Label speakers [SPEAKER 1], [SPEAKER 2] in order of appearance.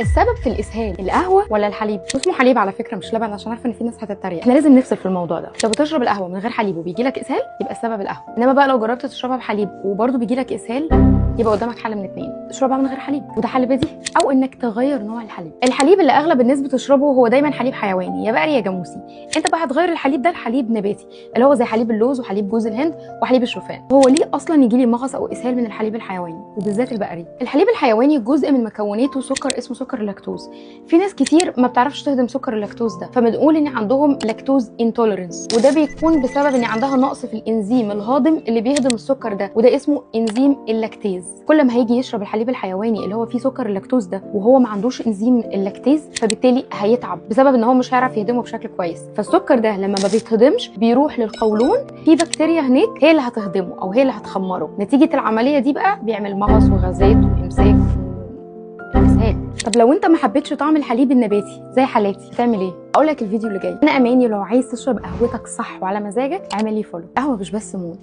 [SPEAKER 1] السبب في الاسهال القهوه ولا الحليب؟ اسمه حليب على فكره مش لبن، عشان عارفه ان في ناس هتتريق. احنا لازم نفصل في الموضوع ده. لو بتشرب القهوه من غير حليب وبيجي لك اسهال يبقى السبب القهوه، انما بقى لو جربت تشربها بحليب وبرده بيجي لك اسهال يبقى قدامك حل من اتنين: تشربها من غير حليب وده حل بديهي، او انك تغير نوع الحليب. الحليب اللي اغلب الناس بتشربه هو دايما حليب حيواني، يا بقري يا جاموسي. انت بقى هتغير الحليب ده لحليب نباتي اللي هو زي حليب اللوز وحليب جوز الهند وحليب الشوفان. هو ليه اصلا يجي لي مغص او اسهال من الحليب الحيواني وبالذات البقري؟ الحليب الحيواني جزء من مكوناته سكر اسمه سكر اللاكتوز. في ناس كتير ما بتعرفش تهضم سكر اللاكتوز ده، فبنقول ان عندهم لاكتوز انتوليرنس، وده بيكون بسبب ان عندها نقص في الانزيم الهاضم اللي بيهضم السكر ده، وده اسمه انزيم اللاكتيز. كل ما هيجي يشرب الحليب الحيواني اللي هو فيه سكر اللاكتوز ده وهو ما عندوش انزيم اللاكتيز، فبالتالي هيتعب بسبب ان هو مش هيعرف يهضمه بشكل كويس. فالسكر ده لما ما بيتهضمش بيروح للقولون، في بكتيريا هناك هي اللي هتهضمه او هي اللي هتخمره. نتيجه العمليه دي بقى بيعمل مغص وغازات وامساك واسهال. طب لو انت ما حبيتش طعم الحليب النباتي زي حالاتي تعمل ايه؟ اقول لك الفيديو اللي جاي. انا اماني، لو عايز تشرب قهوتك صح وعلى مزاجك اعمل لي فولو. قهوه مش بس مود،